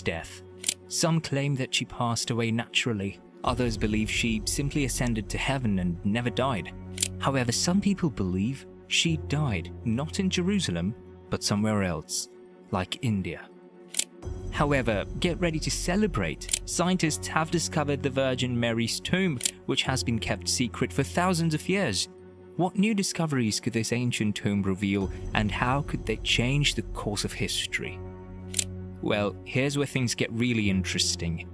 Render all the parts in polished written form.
death. Some claim that she passed away naturally. Others believe she simply ascended to heaven and never died. However, some people believe she died not in Jerusalem, but somewhere else, like India. However, get ready to celebrate. Scientists have discovered the Virgin Mary's tomb, which has been kept secret for thousands of years. What new discoveries could this ancient tomb reveal, and how could they change the course of history? Well, here's where things get really interesting.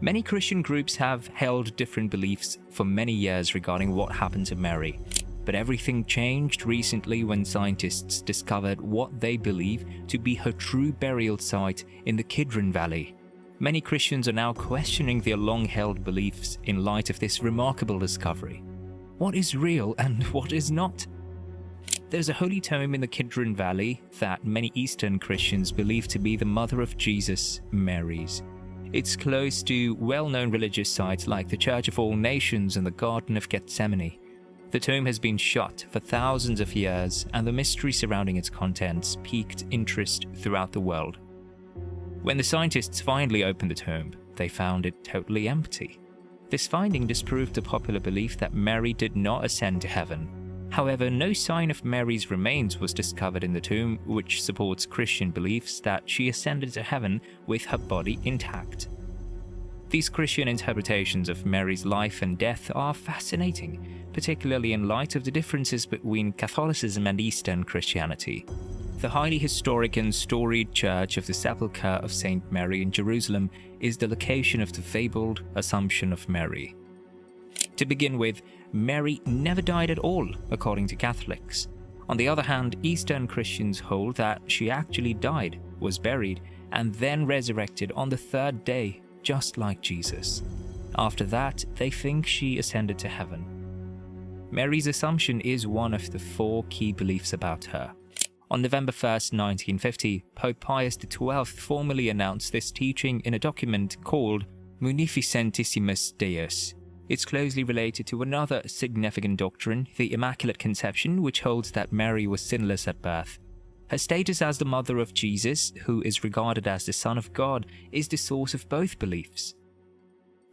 Many Christian groups have held different beliefs for many years regarding what happened to Mary. But everything changed recently when scientists discovered what they believe to be her true burial site in the Kidron Valley. Many Christians are now questioning their long-held beliefs in light of this remarkable discovery. What is real and what is not? There's a holy tomb in the Kidron Valley that many Eastern Christians believe to be the mother of Jesus, Mary's. It's close to well-known religious sites like the Church of All Nations and the Garden of Gethsemane. The tomb has been shut for thousands of years, and the mystery surrounding its contents piqued interest throughout the world. When the scientists finally opened the tomb, they found it totally empty. This finding disproved the popular belief that Mary did not ascend to heaven. However, no sign of Mary's remains was discovered in the tomb, which supports Christian beliefs that she ascended to heaven with her body intact. These Christian interpretations of Mary's life and death are fascinating, particularly in light of the differences between Catholicism and Eastern Christianity. The highly historic and storied Church of the Sepulchre of St. Mary in Jerusalem is the location of the fabled Assumption of Mary. To begin with, Mary never died at all, according to Catholics. On the other hand, Eastern Christians hold that she actually died, was buried, and then resurrected on the third day, just like Jesus. After that, they think she ascended to heaven. Mary's Assumption is one of the four key beliefs about her. On November 1st, 1950, Pope Pius XII formally announced this teaching in a document called Munificentissimus Deus. It's closely related to another significant doctrine, the Immaculate Conception, which holds that Mary was sinless at birth. Her status as the mother of Jesus, who is regarded as the Son of God, is the source of both beliefs.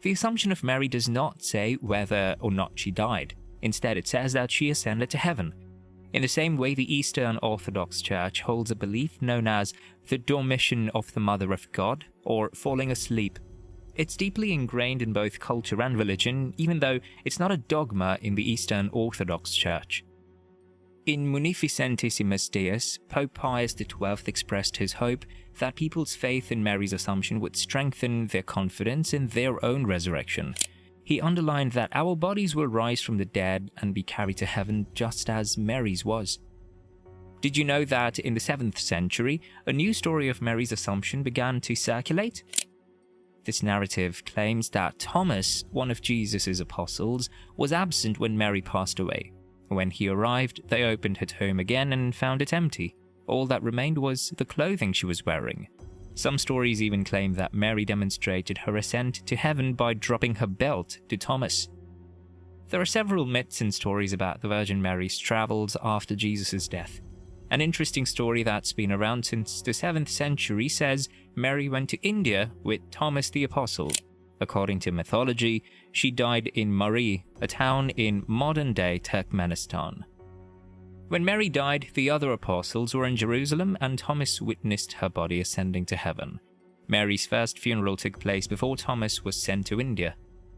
The Assumption of Mary does not say whether or not she died. Instead, it says that she ascended to heaven. In the same way, the Eastern Orthodox Church holds a belief known as the dormition of the Mother of God, or falling asleep. It's deeply ingrained in both culture and religion, even though it's not a dogma in the Eastern Orthodox Church. In Munificentissimus Deus, Pope Pius XII expressed his hope that people's faith in Mary's Assumption would strengthen their confidence in their own resurrection. He underlined that our bodies will rise from the dead and be carried to heaven just as Mary's was. Did you know that in the 7th century, a new story of Mary's Assumption began to circulate? This narrative claims that Thomas, one of Jesus' apostles, was absent when Mary passed away. When he arrived, they opened her tomb again and found it empty. All that remained was the clothing she was wearing. Some stories even claim that Mary demonstrated her ascent to heaven by dropping her belt to Thomas. There are several myths and stories about the Virgin Mary's travels after Jesus' death. An interesting story that's been around since the 7th century says Mary went to India with Thomas the Apostle. According to mythology, she died in Mari, a town in modern-day Turkmenistan. When Mary died, the other apostles were in Jerusalem and Thomas witnessed her body ascending to heaven. Mary's first funeral took place before Thomas was sent to India.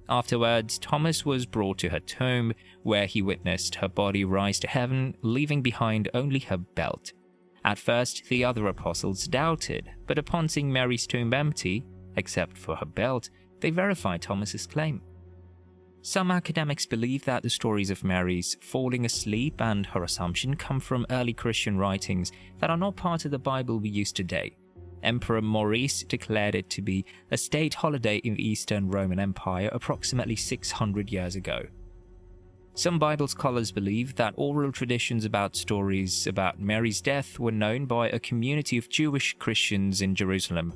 Afterwards, Thomas was brought to her tomb, where he witnessed her body rise to heaven, leaving behind only her belt. At first, the other apostles doubted, but upon seeing Mary's tomb empty, except for her belt, they verified Thomas's claim. Some academics believe that the stories of Mary's falling asleep and her Assumption come from early Christian writings that are not part of the Bible we use today. Emperor Maurice declared it to be a state holiday in the Eastern Roman Empire approximately 600 years ago. Some Bible scholars believe that oral traditions about stories about Mary's death were known by a community of Jewish Christians in Jerusalem.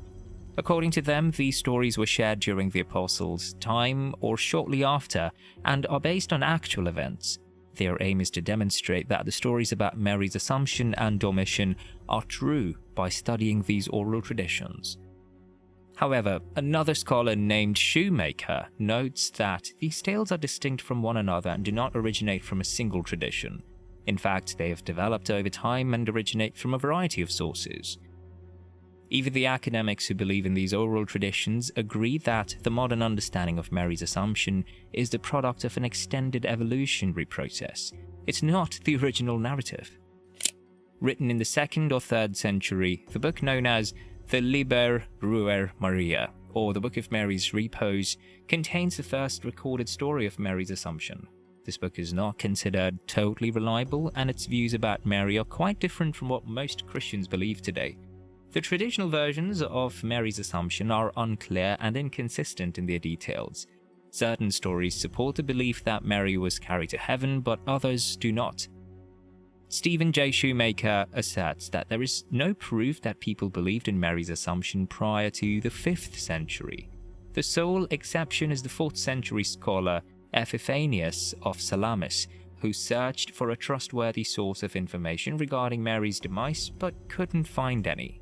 According to them, these stories were shared during the Apostles' time or shortly after, and are based on actual events. Their aim is to demonstrate that the stories about Mary's Assumption and Dormition are true by studying these oral traditions. However, another scholar named Shoemaker notes that these tales are distinct from one another and do not originate from a single tradition. In fact, they have developed over time and originate from a variety of sources. Even the academics who believe in these oral traditions agree that the modern understanding of Mary's Assumption is the product of an extended evolutionary process. It's not the original narrative. Written in the 2nd or 3rd century, the book known as the Liber Ruer Maria, or the Book of Mary's Repose, contains the first recorded story of Mary's Assumption. This book is not considered totally reliable, and its views about Mary are quite different from what most Christians believe today. The traditional versions of Mary's Assumption are unclear and inconsistent in their details. Certain stories support the belief that Mary was carried to heaven, but others do not. Stephen J. Shoemaker asserts that there is no proof that people believed in Mary's Assumption prior to the 5th century. The sole exception is the 4th century scholar Epiphanius of Salamis, who searched for a trustworthy source of information regarding Mary's demise but couldn't find any.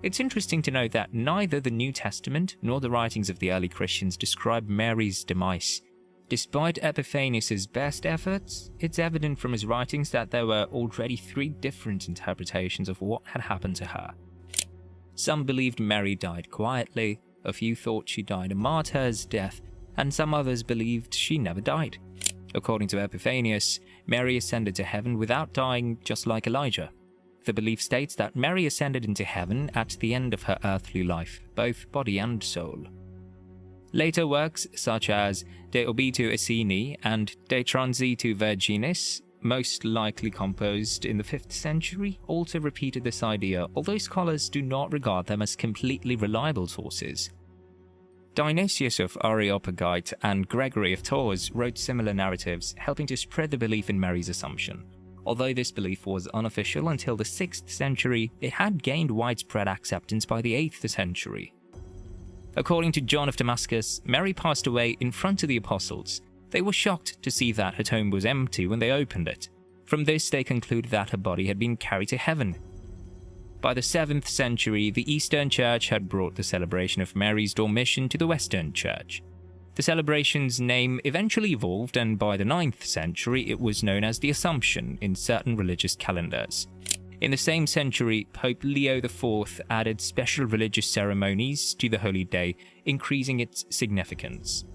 It's interesting to note that neither the New Testament nor the writings of the early Christians describe Mary's demise. Despite Epiphanius' best efforts, it's evident from his writings that there were already 3 different interpretations of what had happened to her. Some believed Mary died quietly, a few thought she died a martyr's death, and some others believed she never died. According to Epiphanius, Mary ascended to heaven without dying, just like Elijah. The belief states that Mary ascended into heaven at the end of her earthly life, both body and soul. Later works such as De Obitu Esseni and De Transitu Virginis, most likely composed in the 5th century, also repeated this idea, although scholars do not regard them as completely reliable sources. Dionysius of Areopagite and Gregory of Tours wrote similar narratives, helping to spread the belief in Mary's Assumption. Although this belief was unofficial until the 6th century, it had gained widespread acceptance by the 8th century. According to John of Damascus, Mary passed away in front of the apostles. They were shocked to see that her tomb was empty when they opened it. From this, they concluded that her body had been carried to heaven. By the 7th century, the Eastern Church had brought the celebration of Mary's Dormition to the Western Church. The celebration's name eventually evolved, and by the 9th century, it was known as the Assumption in certain religious calendars. In the same century, Pope Leo IV added special religious ceremonies to the holy day, increasing its significance.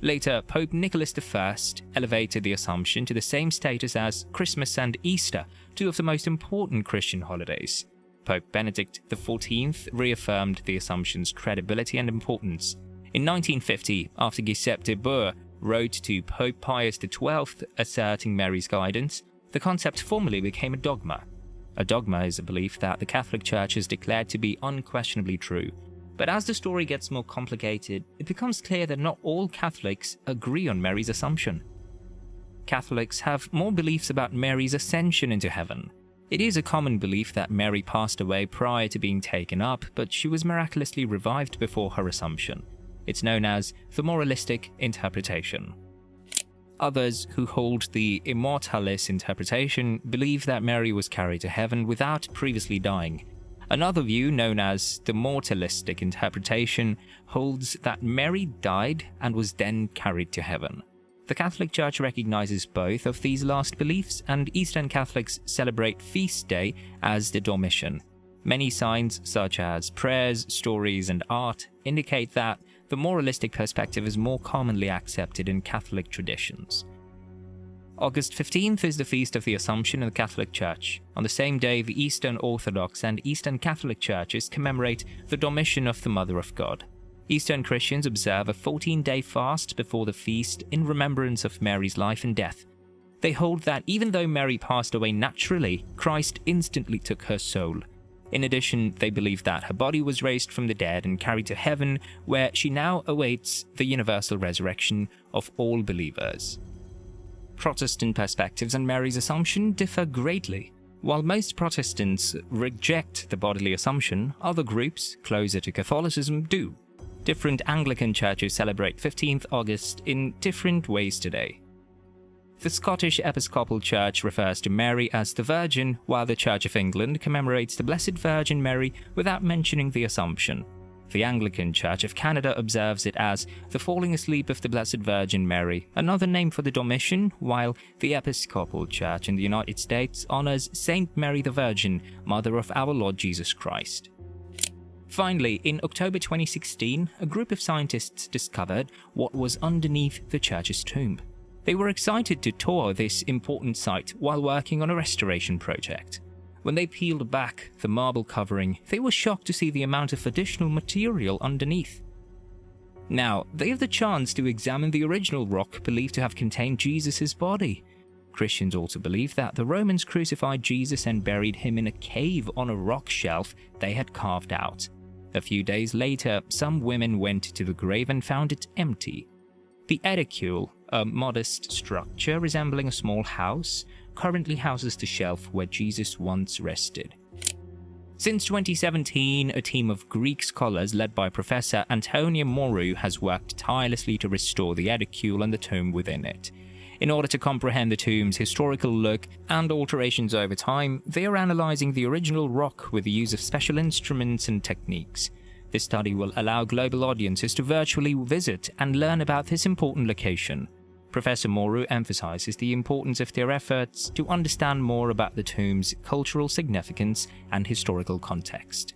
Later, Pope Nicholas I elevated the Assumption to the same status as Christmas and Easter, 2 of the most important Christian holidays. Pope Benedict XIV reaffirmed the Assumption's credibility and importance. In 1950, after Giuseppe de Boer wrote to Pope Pius XII asserting Mary's guidance, the concept formally became a dogma. A dogma is a belief that the Catholic Church has declared to be unquestionably true. But as the story gets more complicated, it becomes clear that not all Catholics agree on Mary's Assumption. Catholics have more beliefs about Mary's ascension into heaven. It is a common belief that Mary passed away prior to being taken up, but she was miraculously revived before her Assumption. It's known as the moralistic interpretation. Others, who hold the immortalis interpretation, believe that Mary was carried to heaven without previously dying. Another view, known as the mortalistic interpretation, holds that Mary died and was then carried to heaven. The Catholic Church recognizes both of these last beliefs, and Eastern Catholics celebrate feast day as the Dormition. Many signs, such as prayers, stories, and art, indicate that the moralistic perspective is more commonly accepted in Catholic traditions. August 15th is the Feast of the Assumption in the Catholic Church. On the same day, the Eastern Orthodox and Eastern Catholic Churches commemorate the Dormition of the Mother of God. Eastern Christians observe a 14-day fast before the feast in remembrance of Mary's life and death. They hold that even though Mary passed away naturally, Christ instantly took her soul. In addition, they believe that her body was raised from the dead and carried to heaven, where she now awaits the universal resurrection of all believers. Protestant perspectives on Mary's Assumption differ greatly. While most Protestants reject the bodily Assumption, other groups, closer to Catholicism, do. Different Anglican churches celebrate 15th August in different ways today. The Scottish Episcopal Church refers to Mary as the Virgin, while the Church of England commemorates the Blessed Virgin Mary without mentioning the Assumption. The Anglican Church of Canada observes it as the falling asleep of the Blessed Virgin Mary, another name for the Dormition, while the Episcopal Church in the United States honors Saint Mary the Virgin, Mother of our Lord Jesus Christ. Finally, in October 2016, a group of scientists discovered what was underneath the church's tomb. They were excited to tour this important site while working on a restoration project. When they peeled back the marble covering, they were shocked to see the amount of additional material underneath. Now, they have the chance to examine the original rock believed to have contained Jesus' body. Christians also believe that the Romans crucified Jesus and buried him in a cave on a rock shelf they had carved out. A few days later, some women went to the grave and found it empty. The edicule, a modest structure resembling a small house, currently houses the shelf where Jesus once rested. Since 2017, a team of Greek scholars led by Professor Antonia Morou has worked tirelessly to restore the edicule and the tomb within it. In order to comprehend the tomb's historical look and alterations over time, they are analyzing the original rock with the use of special instruments and techniques. This study will allow global audiences to virtually visit and learn about this important location. Professor Morou emphasizes the importance of their efforts to understand more about the tomb's cultural significance and historical context.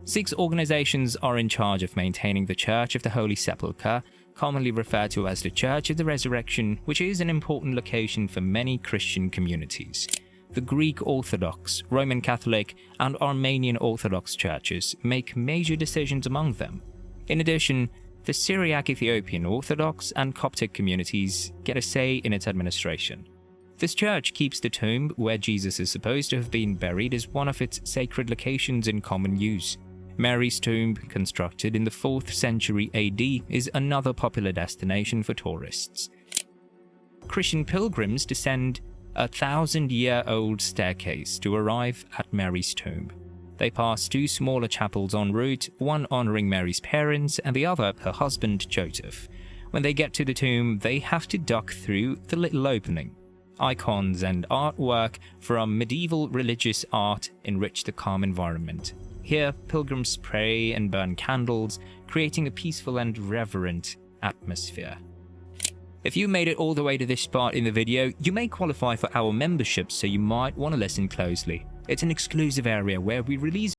6 organizations are in charge of maintaining the Church of the Holy Sepulchre, commonly referred to as the Church of the Resurrection, which is an important location for many Christian communities. The Greek Orthodox, Roman Catholic, and Armenian Orthodox churches make major decisions among them. In addition, the Syriac Ethiopian Orthodox and Coptic communities get a say in its administration. This church keeps the tomb where Jesus is supposed to have been buried as one of its sacred locations in common use. Mary's tomb, constructed in the 4th century AD, is another popular destination for tourists. Christian pilgrims descend a 1,000-year-old staircase to arrive at Mary's tomb. They pass 2 smaller chapels en route, one honoring Mary's parents and the other her husband Joseph. When they get to the tomb, they have to duck through the little opening. Icons and artwork from medieval religious art enrich the calm environment. Here, pilgrims pray and burn candles, creating a peaceful and reverent atmosphere. If you made it all the way to this part in the video, you may qualify for our membership, so you might want to listen closely. It's an exclusive area where we release